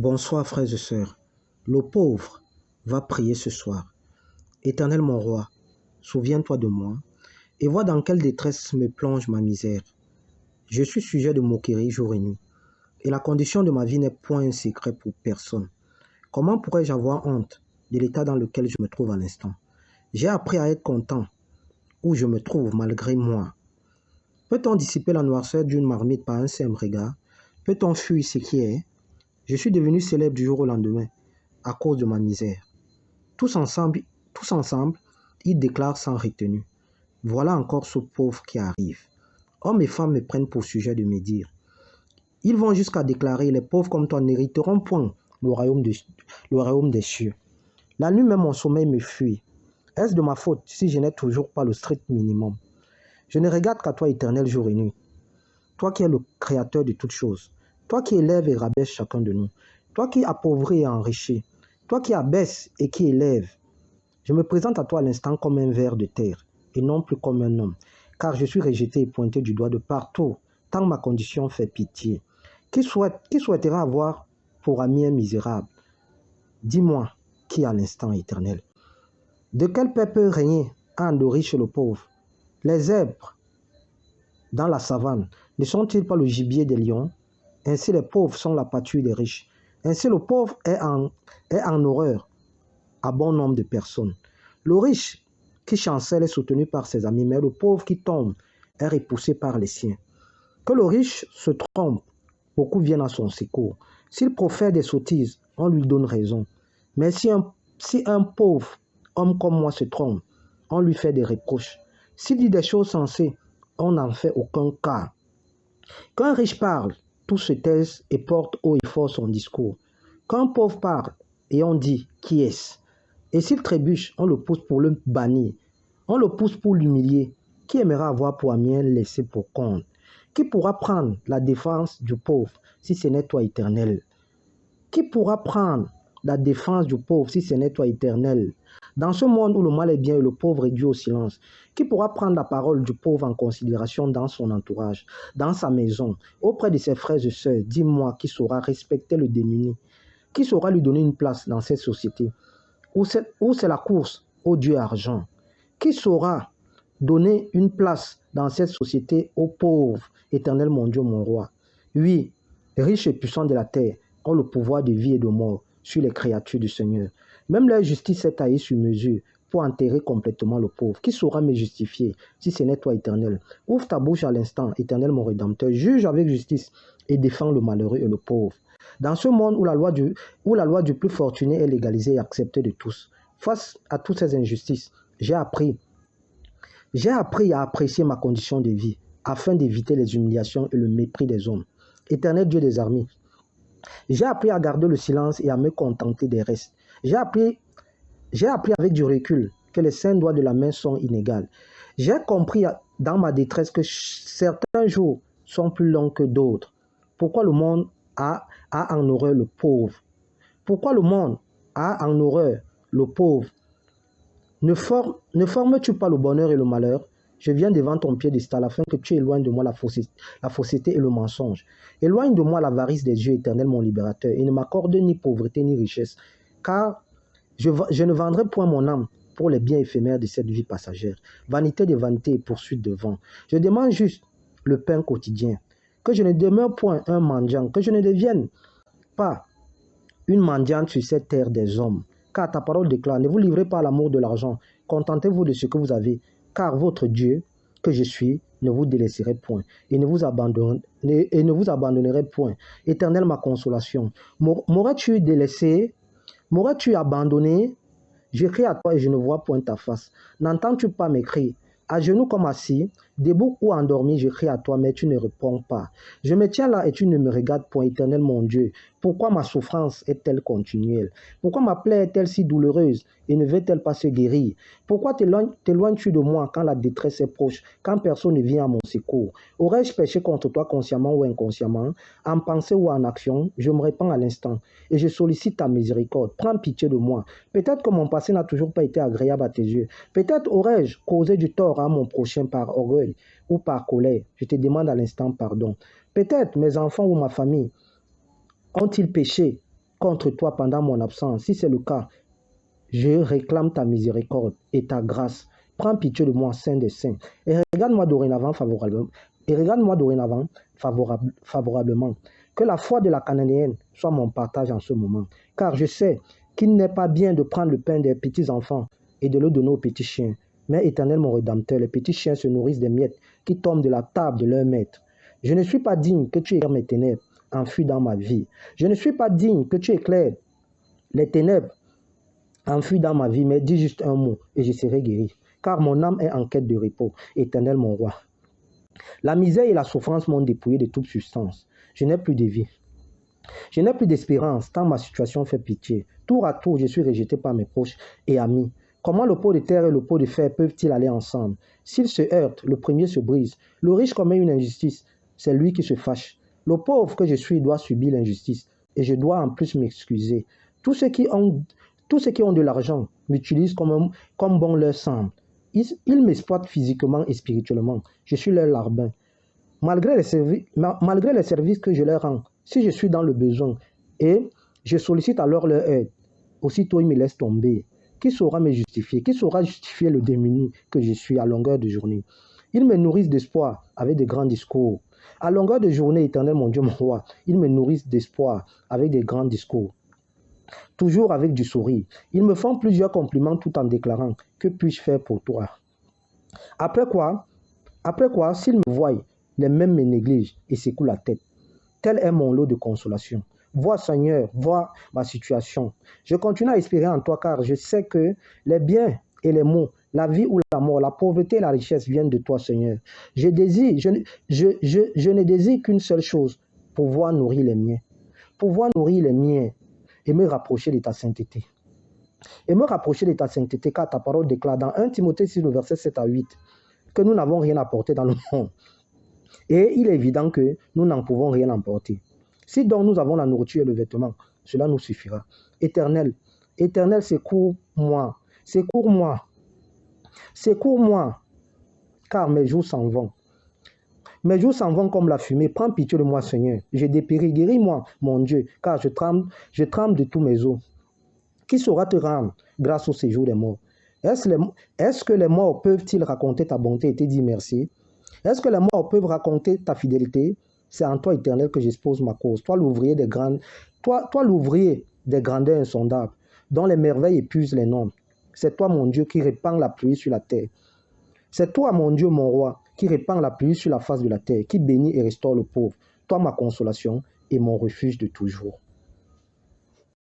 Bonsoir frères et sœurs. Le pauvre va prier ce soir. Éternel mon roi, souviens-toi de moi et vois dans quelle détresse me plonge ma misère. Je suis sujet de moquerie jour et nuit et la condition de ma vie n'est point un secret pour personne. Comment pourrais-je avoir honte de l'état dans lequel je me trouve à l'instant? J'ai appris à être content où je me trouve malgré moi. Peut-on dissiper la noirceur d'une marmite par un simple regard? Peut-on fuir ce qui est? Je suis devenu célèbre du jour au lendemain à cause de ma misère. Tous ensemble, ils déclarent sans retenue. Voilà encore ce pauvre qui arrive. Hommes et femmes me prennent pour sujet de me dire. Ils vont jusqu'à déclarer, les pauvres comme toi n'hériteront point le royaume des cieux. La nuit même mon sommeil me fuit. Est-ce de ma faute si je n'ai toujours pas le strict minimum? Je ne regarde qu'à toi, éternel, jour et nuit. Toi qui es le créateur de toutes choses. Toi qui élèves et rabaisse chacun de nous. Toi qui appauvris et enrichis. Toi qui abaisse et qui élève. Je me présente à toi à l'instant comme un ver de terre et non plus comme un homme. Car je suis rejeté et pointé du doigt de partout, tant ma condition fait pitié. Qui souhaitera avoir pour ami un misérable? Dis-moi, qui à l'instant éternel? De quel paix peut régner un le riche et le pauvre? Les zèbres dans la savane ne sont-ils pas le gibier des lions? Ainsi les pauvres sont la pâture des riches. Ainsi le pauvre est en horreur à bon nombre de personnes. Le riche qui chancelle est soutenu par ses amis, mais le pauvre qui tombe est repoussé par les siens. Que le riche se trompe, beaucoup viennent à son secours. S'il profère des sottises, on lui donne raison. Mais si un pauvre homme comme moi se trompe, on lui fait des reproches. S'il dit des choses sensées, on n'en fait aucun cas. Quand un riche parle, tous se taisent et portent haut et fort son discours. Quand un pauvre parle, et on dit « qui est-ce ?» Et s'il trébuche, on le pousse pour le bannir. On le pousse pour l'humilier. Qui aimera avoir pour ami un laissé pour compte? Qui pourra prendre la défense du pauvre si ce n'est toi, éternel? Qui pourra prendre la défense du pauvre si ce n'est toi, éternel? Dans ce monde où le mal est bien et le pauvre est dû au silence, qui pourra prendre la parole du pauvre en considération dans son entourage, dans sa maison, auprès de ses frères et sœurs? Dis-moi qui saura respecter le démuni? Qui saura lui donner une place dans cette société où c'est la course au Dieu argent? Qui saura donner une place dans cette société aux pauvres, éternel mon Dieu, mon roi? Oui, riches et puissants de la terre ont le pouvoir de vie et de mort sur les créatures du Seigneur. Même leur justice est taillée sur mesure pour enterrer complètement le pauvre. Qui saura me justifier si ce n'est toi, éternel? Ouvre ta bouche à l'instant, éternel mon Rédempteur. Juge avec justice et défends le malheureux et le pauvre. Dans ce monde où la loi du plus fortuné est légalisée et acceptée de tous, face à toutes ces injustices, j'ai appris à apprécier ma condition de vie afin d'éviter les humiliations et le mépris des hommes. Éternel Dieu des armées, j'ai appris à garder le silence et à me contenter des restes. J'ai appris avec du recul que les cinq doigts de la main sont inégales. J'ai compris dans ma détresse que certains jours sont plus longs que d'autres. Pourquoi le monde a en horreur le pauvre? Pourquoi le monde a en horreur le pauvre? Ne formes-tu pas le bonheur et le malheur? Je viens devant ton piédestal afin que tu éloignes de moi la fausseté et le mensonge. Éloigne de moi l'avarice des yeux, éternel mon libérateur, et ne m'accorde ni pauvreté ni richesse, car je ne vendrai point mon âme pour les biens éphémères de cette vie passagère. Vanité de vanité et poursuite de vent. Je demande juste le pain quotidien. Que je ne demeure point un mendiant, que je ne devienne pas une mendiante sur cette terre des hommes. Car ta parole déclare, ne vous livrez pas à l'amour de l'argent, contentez-vous de ce que vous avez, car votre Dieu, que je suis, ne vous délaisserai point, et ne vous abandonnerai point. Éternel, ma consolation, m'aurais-tu délaissé? M'aurais-tu abandonné? Je crie à toi et je ne vois point ta face. N'entends-tu pas mes cris? À genoux comme assis, debout ou endormi, je crie à toi, mais tu ne réponds pas. Je me tiens là et tu ne me regardes point, éternel mon Dieu. Pourquoi ma souffrance est-elle continuelle? Pourquoi ma plaie est-elle si douloureuse et ne veut-elle pas se guérir? Pourquoi t'éloignes-tu de moi quand la détresse est proche, quand personne ne vient à mon secours? Aurais-je péché contre toi consciemment ou inconsciemment, en pensée ou en action? Je me répands à l'instant et je sollicite ta miséricorde. Prends pitié de moi. Peut-être que mon passé n'a toujours pas été agréable à tes yeux. Peut-être aurais-je causé du tort à mon prochain par orgueil ou par colère. Je te demande à l'instant pardon. Peut-être mes enfants ou ma famille ont-ils péché contre toi pendant mon absence. Si c'est le cas, je réclame ta miséricorde et ta grâce. Prends pitié de moi, Saint des Saints, et regarde-moi dorénavant favorablement. Que la foi de la Cananéenne soit mon partage en ce moment. Car je sais qu'il n'est pas bien de prendre le pain des petits enfants et de le donner aux petits chiens. Mais Éternel, mon Rédempteur, les petits chiens se nourrissent des miettes qui tombent de la table de leur maître. Je ne suis pas digne que tu éclaires mes ténèbres, enfuis dans ma vie. Je ne suis pas digne que tu éclaires les ténèbres, enfuis dans ma vie, mais dis juste un mot et je serai guéri. Car mon âme est en quête de repos, Éternel, mon roi. La misère et la souffrance m'ont dépouillé de toute substance. Je n'ai plus de vie. Je n'ai plus d'espérance, tant ma situation fait pitié. Tour à tour, je suis rejeté par mes proches et amis. Comment le pot de terre et le pot de fer peuvent-ils aller ensemble? S'ils se heurtent, le premier se brise. Le riche commet une injustice, c'est lui qui se fâche. Le pauvre que je suis doit subir l'injustice, et je dois en plus m'excuser. Tous ceux qui ont de l'argent m'utilisent comme bon leur semble. Ils m'exploitent physiquement et spirituellement. Je suis leur larbin. Malgré les services que je leur rends, si je suis dans le besoin et je sollicite alors leur aide, aussitôt ils me laissent tomber. Qui saura me justifier? Qui saura justifier le démuni que je suis à longueur de journée? Ils me nourrissent d'espoir avec de grands discours. À longueur de journée, Éternel, mon Dieu, mon roi, ils me nourrissent d'espoir avec de grands discours. Toujours avec du sourire. Ils me font plusieurs compliments tout en déclarant « Que puis-je faire pour toi ?» Après quoi, s'ils me voient, les mêmes me négligent et secouent la tête. Tel est mon lot de consolation. Vois, Seigneur, vois ma situation. Je continue à espérer en toi car je sais que les biens et les maux, la vie ou la mort, la pauvreté et la richesse viennent de toi, Seigneur. Je ne désire qu'une seule chose, pouvoir nourrir les miens. Pouvoir nourrir les miens et me rapprocher de ta sainteté. Car ta parole déclare dans 1 Timothée 6, le verset 7 à 8, que nous n'avons rien apporté dans le monde. Et il est évident que nous n'en pouvons rien emporter. Si donc nous avons la nourriture et le vêtement, cela nous suffira. Éternel, secours-moi, car mes jours s'en vont. Mes jours s'en vont comme la fumée. Prends pitié de moi, Seigneur. Je dépéris, guéris-moi, mon Dieu, car je tremble de tous mes os. Qui saura te rendre grâce au séjour des morts? Est-ce que les morts peuvent-ils raconter ta bonté et te dire merci? Est-ce que les morts peuvent raconter ta fidélité? C'est en toi, Éternel, que j'expose ma cause. Toi, l'ouvrier des grandeurs insondables, dont les merveilles épuisent les noms. C'est toi, mon Dieu, qui répand la pluie sur la terre. C'est toi, mon Dieu, mon roi, qui répand la pluie sur la face de la terre, qui bénit et restaure le pauvre. Toi, ma consolation et mon refuge de toujours.